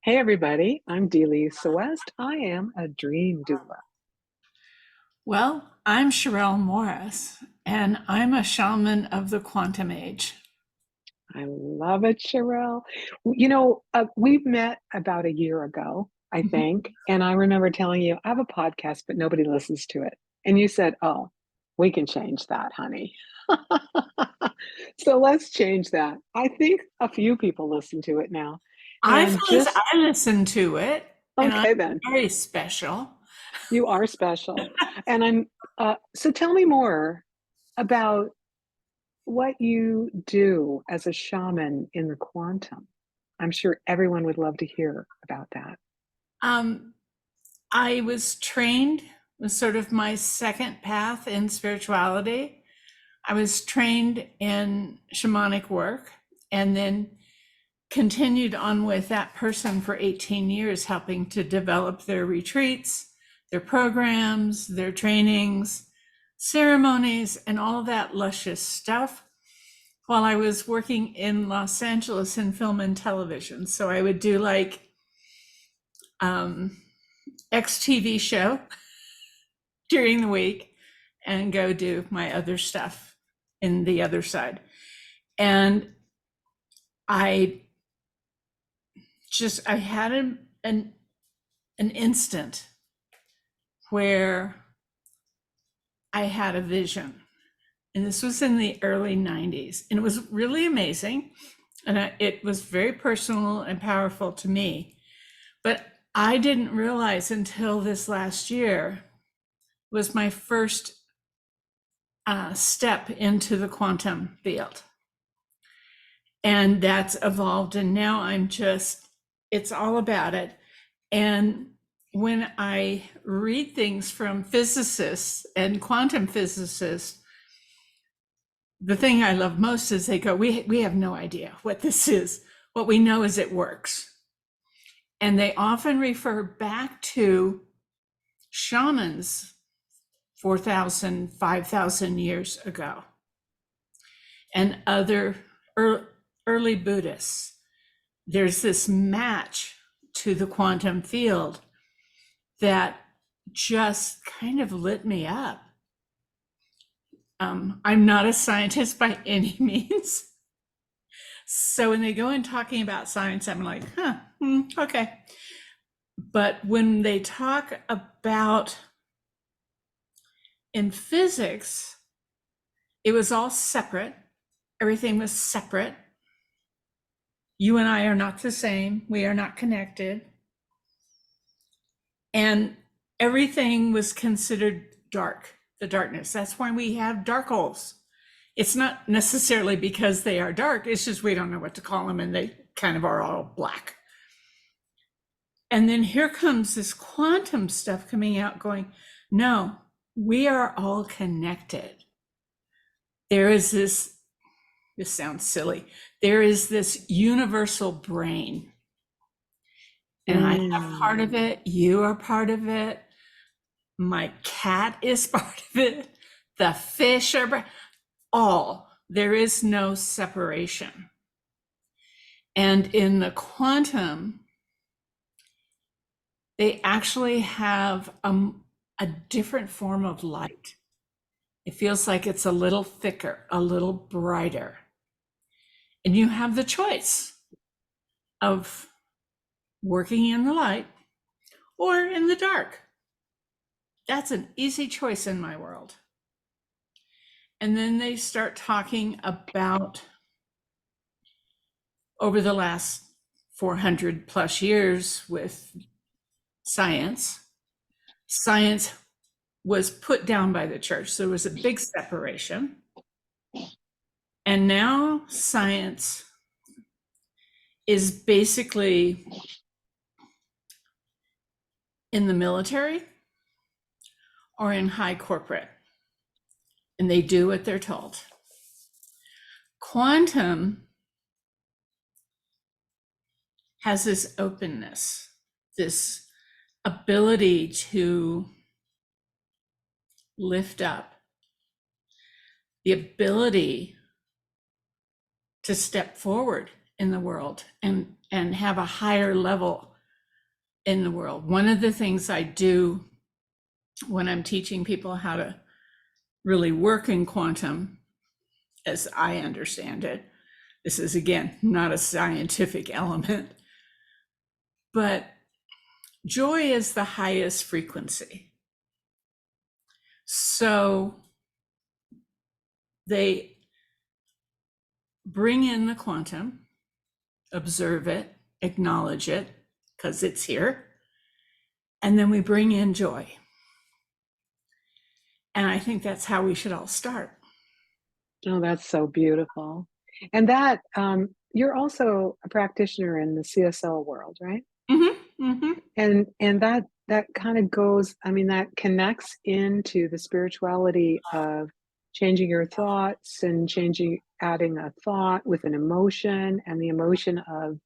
Hey everybody, I'm D.Lisa West. I am a dream doula. Well, I'm Charel Morris, and I'm a shaman of the quantum age. I love it, Charel. We've met about a year ago, I think, and I remember telling you I have a podcast, but nobody listens to it. And you said, "Oh, we can change that, honey." So let's change that. I think a few people listen to it now. I And feel as just I listen to it, and I'm okay then. very special. You are special. And so tell me more about what you do as a shaman in the quantum. I'm sure everyone would love to hear about that. Um, I was trained, was sort of my second path in spirituality. I was trained in shamanic work and then continued on with that person for 18 years, helping to develop their retreats, their programs, their trainings, ceremonies, and all that luscious stuff while I was working in Los Angeles in film and television. So I would do like um, X TV show during the week and go do my other stuff in the other side. And I I had an instant where I had a vision. And this was in the early 90s. And it was really amazing. And it was very personal and powerful to me. But I didn't realize until this last year was my first step into the quantum field. And that's evolved. And now it's all about it. And when I read things from physicists and quantum physicists, the thing I love most is they go, we have no idea what this is. What we know is it works. And they often refer back to shamans 4,000, 5,000 years ago and other early Buddhists. There's this match to the quantum field that just kind of lit me up. I'm not a scientist by any means. So when they go in talking about science, I'm like, okay. But when they talk about in physics, it was all separate. Everything was separate. You and I are not the same. We are not connected. And everything was considered dark, the darkness. That's why we have dark holes. It's not necessarily because they are dark. It's just we don't know what to call them and they kind of are all black. And then here comes this quantum stuff coming out going, no, we are all connected. There is this sounds silly. There is this universal brain. And I have part of it. You are part of it. My cat is part of it. The fish are all. There is no separation. And in the quantum, they actually have a different form of light. It feels like it's a little thicker, a little brighter. And you have the choice of working in the light or in the dark. That's an easy choice in my world. And then they start talking about over the last 400 plus years with science. Science was put down by the church. So there was a big separation. And now science is basically in the military or in high corporate, and they do what they're told. Quantum has this openness, this ability to lift up, the ability to step forward in the world and have a higher level in the world. One of the things I do when I'm teaching people how to really work in quantum, as I understand it, this is again not a scientific element, but joy is the highest frequency. So they bring in the quantum, observe it, acknowledge it, because it's here, and then we bring in joy. And I think that's how we should all start. Oh, that's so beautiful. And that you're also a practitioner in the CSL world, right? Mm-hmm, mm-hmm. And that kind of goes, I mean, that connects into the spirituality of changing your thoughts and adding a thought with an emotion, and the emotion of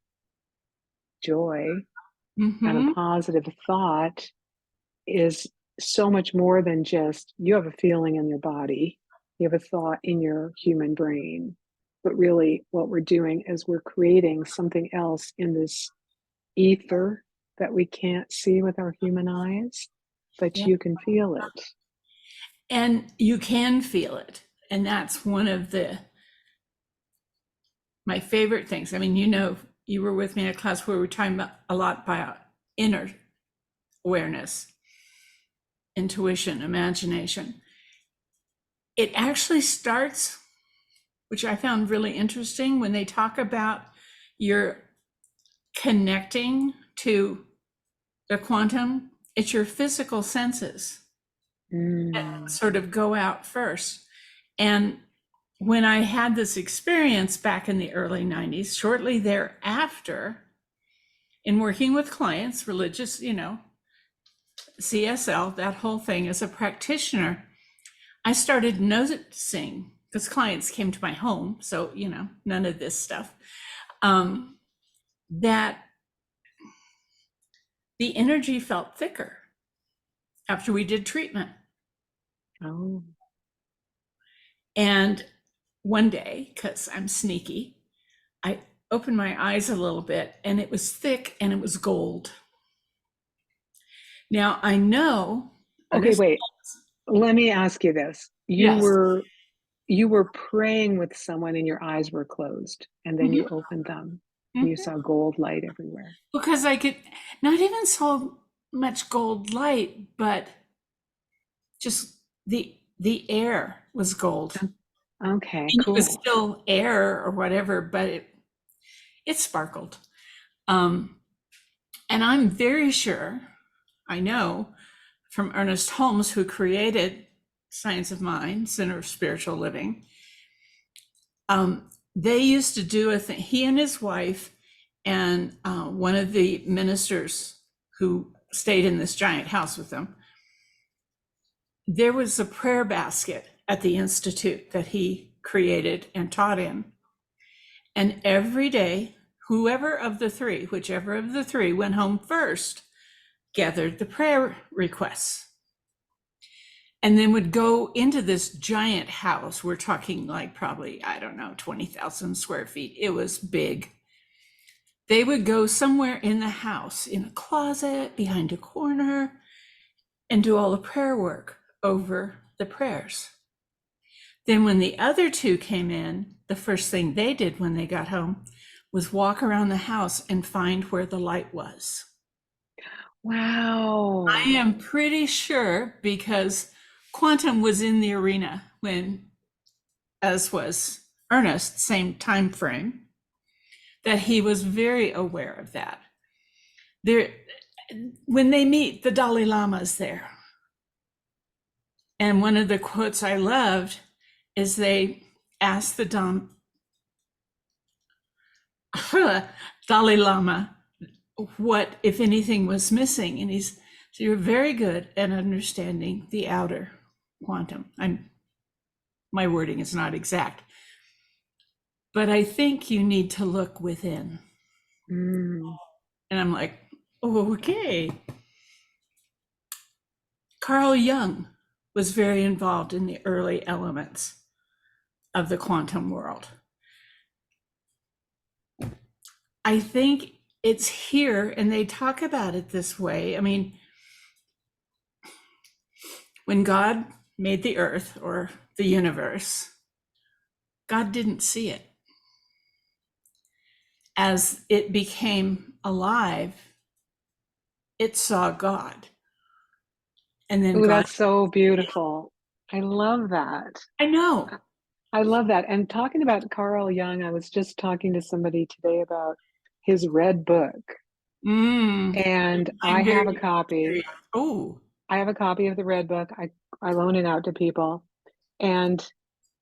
joy and a Mm-hmm. positive thought is so much more than just you have a feeling in your body, you have a thought in your human brain. But really, what we're doing is we're creating something else in this ether that we can't see with our human eyes, but Yeah. you can feel it. And you can feel it. And that's one of my favorite things. I mean, you were with me in a class where we were talking about a lot about inner awareness, intuition, imagination. It actually starts, which I found really interesting, when they talk about your connecting to the quantum, it's your physical senses that sort of go out first. And when I had this experience back in the early 90s, shortly thereafter, in working with clients, religious, CSL, that whole thing, as a practitioner, I started noticing, because clients came to my home, so, none of this stuff, that the energy felt thicker after we did treatment. Oh. And one day, because I'm sneaky, I opened my eyes a little bit, and it was thick and it was gold. Now I know. Okay, wait. Let me ask you this. Yes. You were praying with someone and your eyes were closed, and then you Mhm, opened them and you mhm. saw gold light everywhere. Because I could not even so much gold light, but just the air was gold. Okay, And it was cool. still air or whatever, but it sparkled. Um, and I'm very sure, I know from Ernest Holmes, who created Science of Mind, Center of Spiritual Living, they used to do a thing, he and his wife and one of the ministers who stayed in this giant house with them, there was a prayer basket at the institute that he created and taught in. And every day, whichever of the three went home first, gathered the prayer requests, and then would go into this giant house. We're talking like probably, I don't know, 20,000 square feet. It was big. They would go somewhere in the house, in a closet, behind a corner, and do all the prayer work over the prayers. Then when the other two came in, the first thing they did when they got home was walk around the house and find where the light was. Wow. I am pretty sure, because quantum was in the arena when, as was Ernest, same time frame, that he was very aware of that. There, when they meet, the Dalai Lama's there. And one of the quotes I loved is they asked the Dalai Lama what, if anything, was missing. And he's, so you're very good at understanding the outer quantum. My wording is not exact, but I think you need to look within. Mm. And I'm like, oh, okay. Carl Jung was very involved in the early elements of the quantum world. I think it's here, and they talk about it this way. I mean, when God made the earth or the universe, God didn't see it. As it became alive, it saw God. And then Oh, God, that's so beautiful. I love that. I know. I love that. And talking about Carl Jung, I was just talking to somebody today about his red book. Mm, And I I'm have a very copy. curious. Oh, I have a copy of the red book. I loan it out to people. And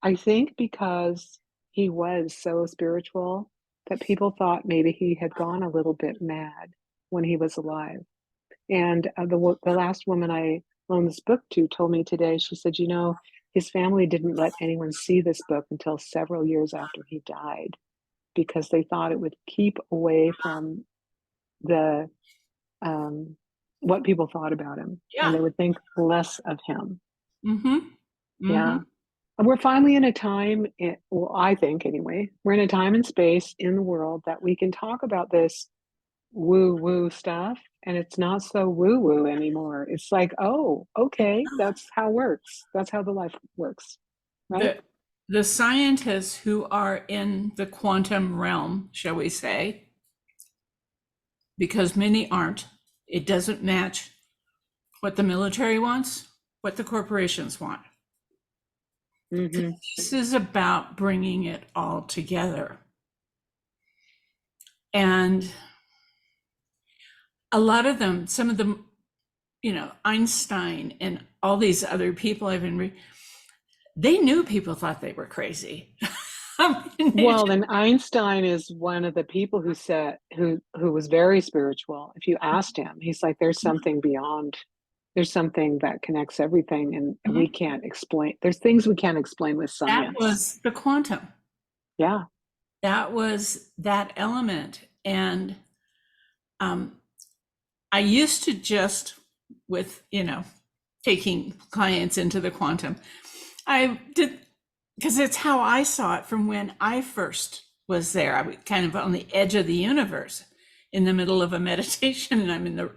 I think because he was so spiritual that people thought maybe he had gone a little bit mad when he was alive. And the last woman I loaned this book to told me today, she said, you know, his family didn't let anyone see this book until several years after he died because they thought it would keep away from the what people thought about him and yeah. they would think less of him. Mm-hmm. Mm-hmm. Yeah. And we're finally in a time, well, I think anyway, we're in a time and space in the world that we can talk about this woo woo stuff and it's not so woo woo anymore. It's like, oh, okay, that's how it works. That's how the life works, right? The the scientists who are in the quantum realm, shall we say, because many aren't, it doesn't match what the military wants, what the corporations want. Mm-hmm. This is about bringing it all together. And a lot of them, some of them, Einstein and all these other people I've been they knew people thought they were crazy. I mean, Well, then Einstein is one of the people who said who was very spiritual. If you asked him, he's like, there's something beyond, there's something that connects everything and we can't explain. There's things we can't explain with that science. was the quantum. Yeah. That was that element. And um, I used to just with, taking clients into the quantum, I did, because it's how I saw it from when I first was there. I was kind of on the edge of the universe in the middle of a meditation, and I'm in the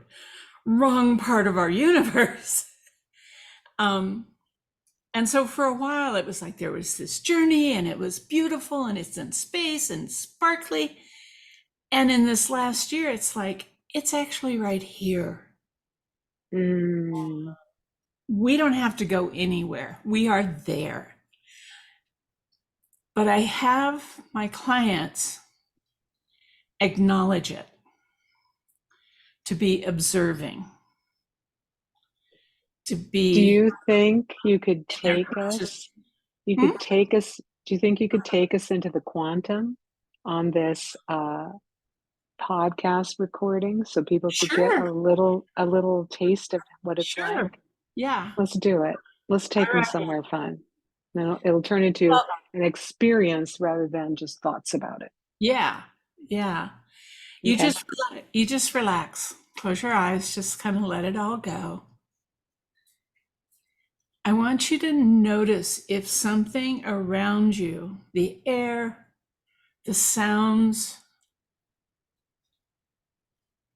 wrong part of our universe. And so for a while, it was like there was this journey and it was beautiful and it's in space and sparkly. And in this last year, it's like, it's actually right here. Mm. We don't have to go anywhere. We are there. But I have my clients acknowledge it, to be observing, to Do be you think you could in their take conscious. us? You Hmm? could take us. Do you think you could take us into the quantum on this podcast recording so people could get Sure, a little taste of what it's sure. like? Yeah. Let's do it. Let's take All them right. somewhere fun. Then it'll turn into Well, an experience rather than just thoughts about it. yeah. Yeah. You Okay. just you just relax. Close your eyes, just kind of let it all go. I want you to notice if something around you, the air, the sounds,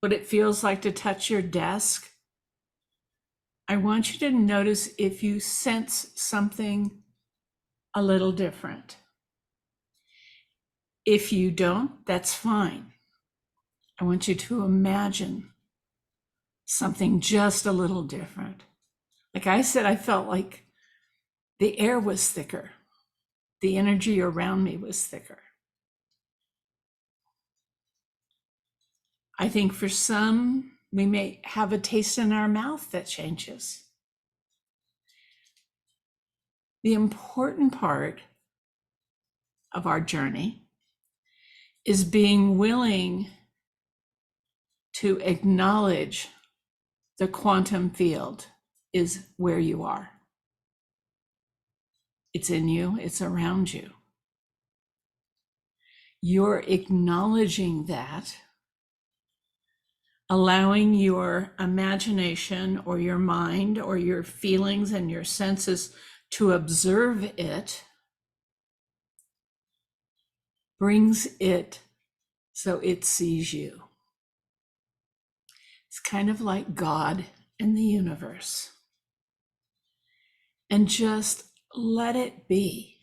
what it feels like to touch your desk. I want you to notice if you sense something a little different. If you don't, that's fine. I want you to imagine something just a little different. Like I said, I felt like the air was thicker. The energy around me was thicker. I think for some, we may have a taste in our mouth that changes. The important part of our journey is being willing to acknowledge the quantum field is where you are. It's in you, it's around you. You're acknowledging that, allowing your imagination or your mind or your feelings and your senses to observe it, brings it so it sees you. It's kind of like God and the universe. And just let it be.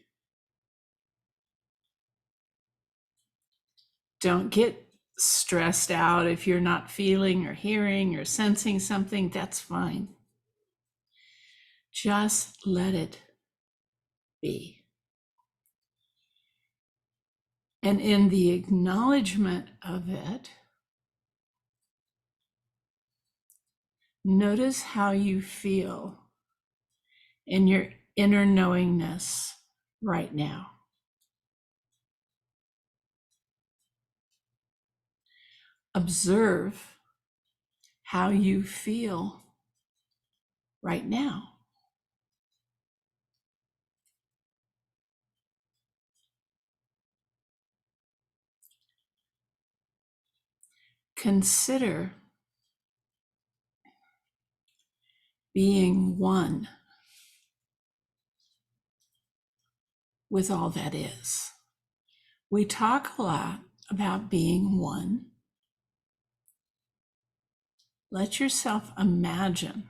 Don't get stressed out if you're not feeling or hearing or sensing something. That's fine. Just let it be. And in the acknowledgement of it, notice how you feel in your inner knowingness right now. Observe how you feel right now. Consider being one with all that is. We talk a lot about being one. Let yourself imagine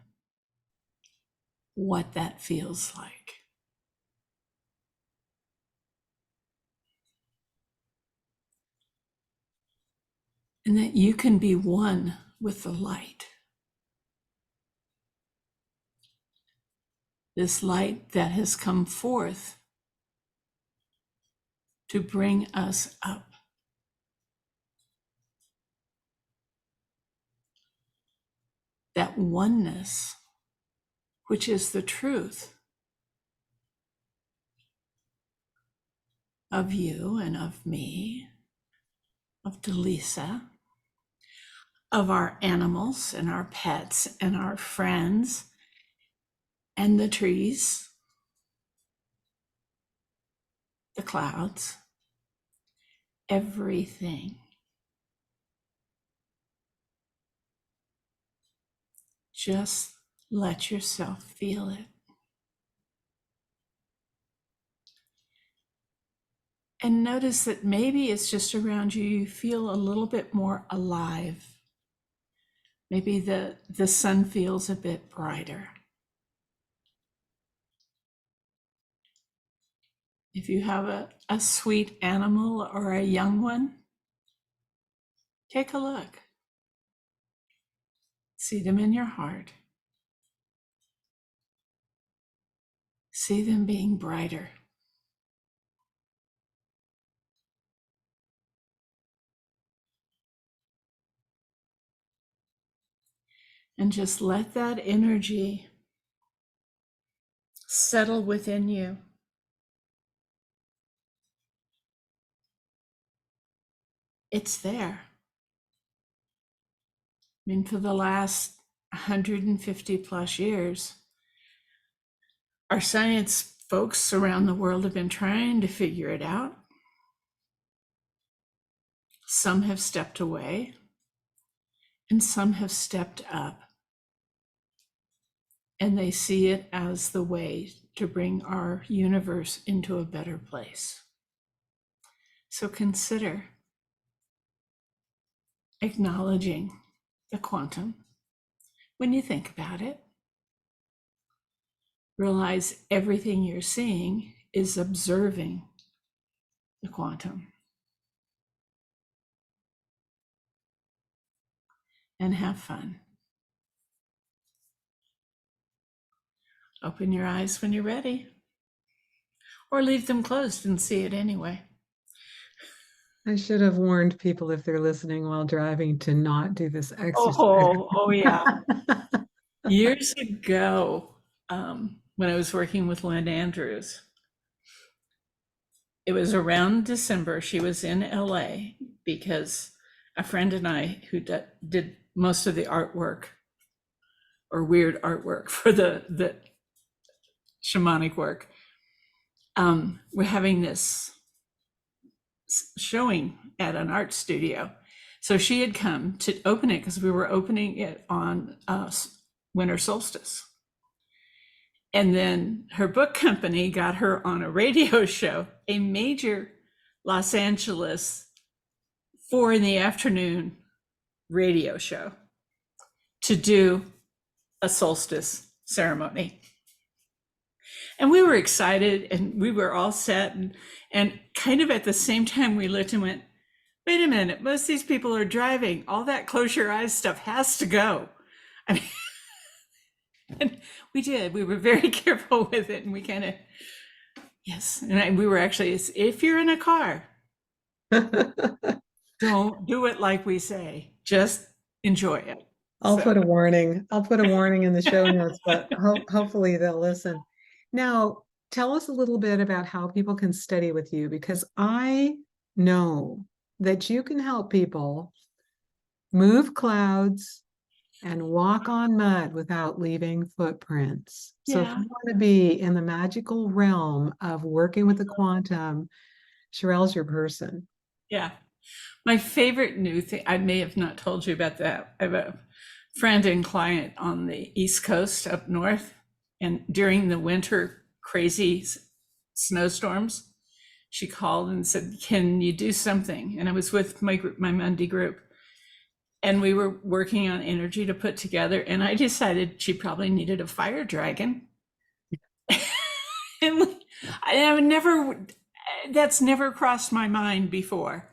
what that feels like. And that you can be one with the light. This light that has come forth to bring us up. That oneness, which is the truth of you and of me, of D.Lisa, of our animals and our pets and our friends and the trees, the clouds, everything. Just let yourself feel it. And notice that maybe it's just around you, you feel a little bit more alive. Maybe the sun feels a bit brighter. If you have a sweet animal or a young one, take a look. See them in your heart. See them being brighter. And just let that energy settle within you. It's there. I mean, for the last 150 plus years, our science folks around the world have been trying to figure it out. Some have stepped away, and some have stepped up. And they see it as the way to bring our universe into a better place. So consider acknowledging the quantum when you think about it. Realize everything you're seeing is observing the quantum. And have fun. Open your eyes when you're ready, or leave them closed and see it anyway. I should have warned people if they're listening while driving to not do this exercise. Oh yeah. Years ago, when I was working with Lynn Andrews, it was around December. She was in LA because a friend and I, who did most of the artwork or weird artwork for the shamanic work, we're having this showing at an art studio. So she had come to open it because we were opening it on winter solstice. And then her book company got her on a radio show, a major Los Angeles 4 PM radio show. to do a solstice ceremony. And we were excited and we were all set. And kind of at the same time, we looked and went, wait a minute, most of these people are driving. All that close your eyes stuff has to go. I mean, and we did. We were very careful with it. And we kind of, yes. And we were actually, if you're in a car, don't do it like we say. Just enjoy it. I'll put a warning. I'll put a warning in the show notes, but hopefully they'll listen. Now, tell us a little bit about how people can study with you, because I know that you can help people move clouds and walk on mud without leaving footprints. So if Yeah. you want to be in the magical realm of working with the quantum, Charel's your person. Yeah. My favorite new thing, I may have not told you about that. I have a friend and client on the East Coast up north. And during the winter crazy snowstorms, she called and said, can you do something? And I was with my group, my Monday group. And we were working on energy to put together. And I decided she probably needed a fire dragon. And I have never, that's never crossed my mind before.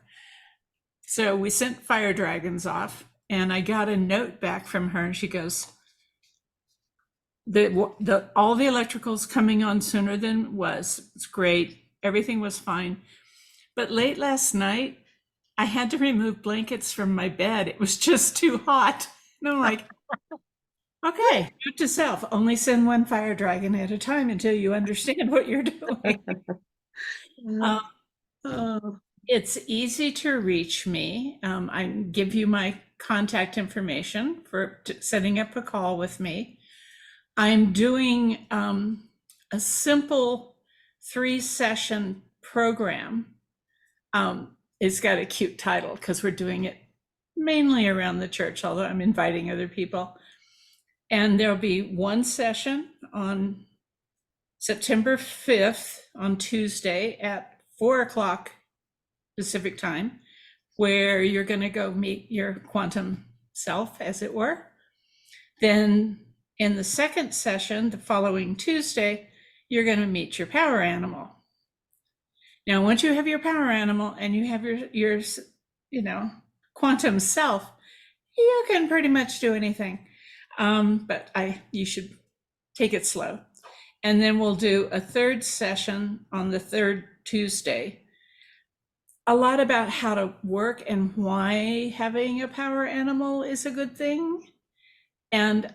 So we sent fire dragons off, and I got a note back from her, and she goes, all the electricals coming on sooner than it was. It's great. Everything was fine. But late last night, I had to remove blankets from my bed. It was just too hot. And I'm like, okay, note to self, only send one fire dragon at a time until you understand what you're doing. It's easy to reach me. I give you my contact information for setting up a call with me. I'm doing a simple 3-session program. It's got a cute title because we're doing it mainly around the church, although I'm inviting other people. And there'll be one session on September 5th on Tuesday at 4:00 Pacific time, where you're going to go meet your quantum self, as it were. Then in the second session, the following Tuesday, you're going to meet your power animal. Now, once you have your power animal and you have your quantum self, you can pretty much do anything. But you should take it slow. And then we'll do a third session on the third Tuesday. A lot about how to work and why having a power animal is a good thing. And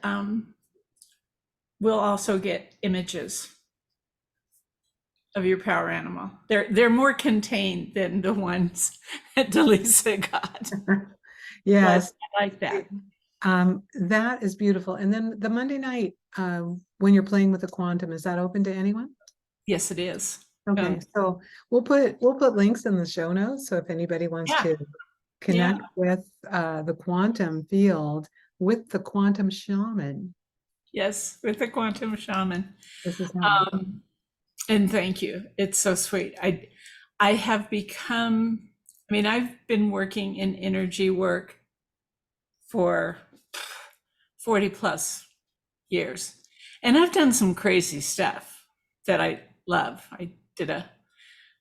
we'll also get images of your power animal. They're more contained than the ones that D.Lisa got. Yes. But I like that. That is beautiful. And then the Monday night, when you're playing with the quantum, is that open to anyone? Yes, it is. Okay, so we'll put links in the show notes. So if anybody wants to connect with the quantum field with the quantum shaman. Yes, with the quantum shaman. This is how and thank you. It's so sweet. I have become, I've been working in energy work for 40 plus years. And I've done some crazy stuff that I love. I did a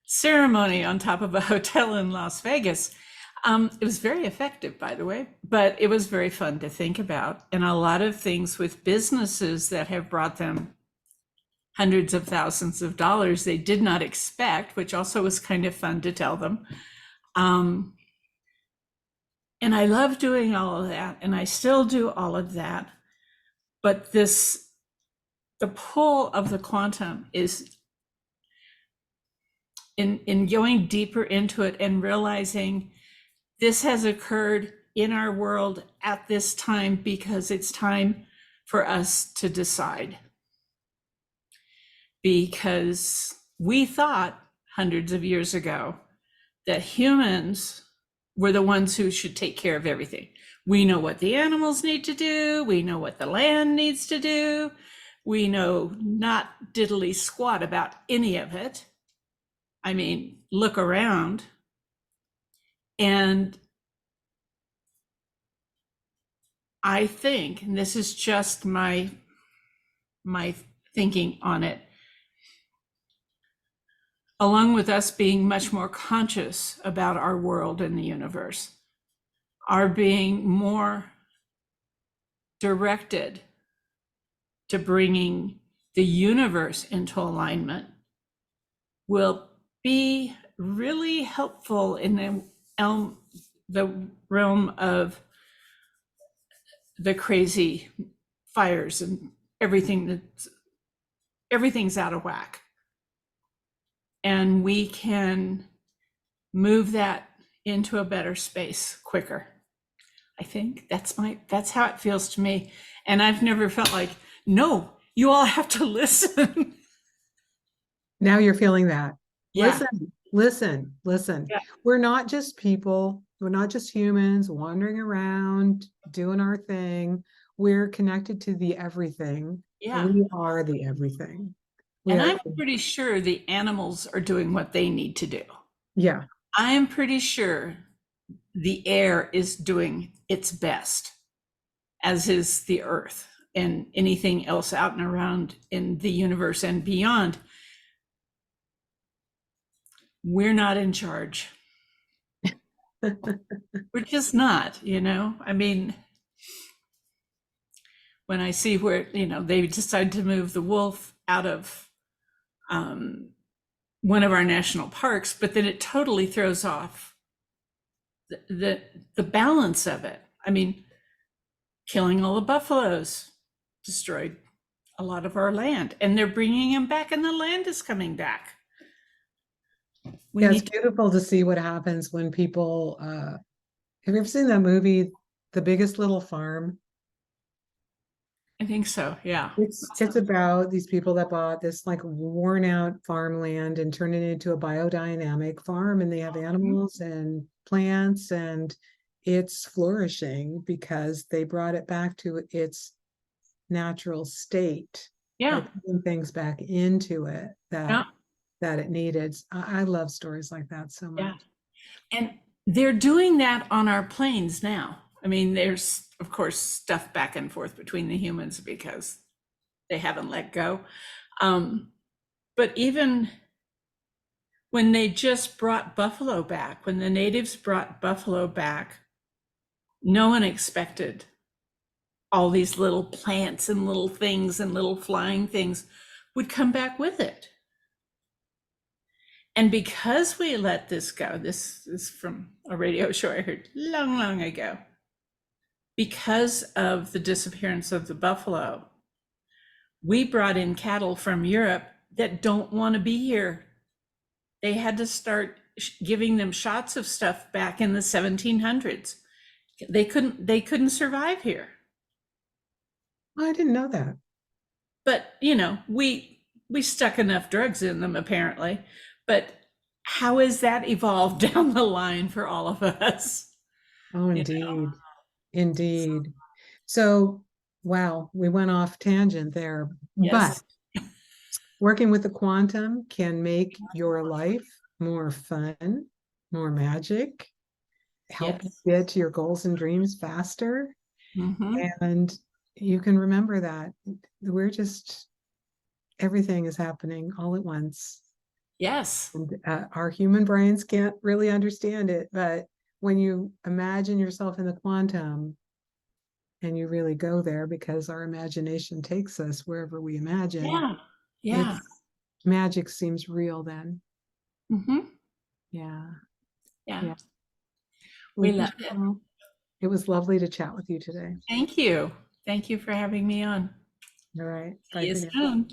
ceremony on top of a hotel in Las Vegas. It was very effective, by the way, but it was very fun to think about. And a lot of things with businesses that have brought them hundreds of thousands of dollars they did not expect, which also was kind of fun to tell them. And I love doing all of that, and I still do all of that. But the pull of the quantum is in going deeper into it and realizing this has occurred in our world at this time because it's time for us to decide. Because we thought hundreds of years ago that humans were the ones who should take care of everything. We know what the animals need to do. We know what the land needs to do. We know not diddly squat about any of it. Look around. And I think, and this is just my thinking on it, along with us being much more conscious about our world and the universe, are being more directed to bringing the universe into alignment will be really helpful in the realm of the crazy fires and everything's out of whack. And we can move that into a better space quicker. I think that's how it feels to me. And I've never felt like, no, you all have to listen. Now you're feeling that. Yeah. Listen. Yeah. We're not just people. We're not just humans wandering around doing our thing. We're connected to the everything. Yeah. We are the everything. And I'm pretty sure the animals are doing what they need to do. Yeah. I am pretty sure the air is doing its best, as is the earth and anything else out and around in the universe and beyond. We're not in charge. We're just not, I mean, when I see where, they decide to move the wolf out of one of our national parks, but then it totally throws off the balance of it. I mean, killing all the buffaloes destroyed a lot of our land, and they're bringing them back, and the land is coming back. It's beautiful to see what happens when people, have you ever seen that movie, The Biggest Little Farm? I think so, yeah. It's about these people that bought this like worn out farmland and turned it into a biodynamic farm, and they have animals and plants, and it's flourishing because they brought it back to its natural state. Yeah. By putting things back into it that it needed. I love stories like that so much. Yeah. And they're doing that on our plains now. I mean, there's, of course, stuff back and forth between the humans because they haven't let go. But even when they just brought buffalo back, when the natives brought buffalo back, no one expected all these little plants and little things and little flying things would come back with it. And because we let this go, this is from a radio show I heard long, long ago. Because of the disappearance of the buffalo, we brought in cattle from Europe that don't want to be here. They had to start giving them shots of stuff back in the 1700s. They couldn't survive here. I didn't know that. But, we stuck enough drugs in them apparently. But how has that evolved down the line for all of us? Oh, indeed. Indeed. So, wow, we went off tangent there. Yes. But working with the quantum can make your life more fun, more magic, help you get to your goals and dreams faster. And you can remember that everything is happening all at once. Yes. And, our human brains can't really understand it, but when you imagine yourself in the quantum and you really go there, because our imagination takes us wherever we imagine. Yeah. Magic seems real then. Yeah. We love it. It was lovely to chat with you today. Thank you for having me on. All right. See you soon.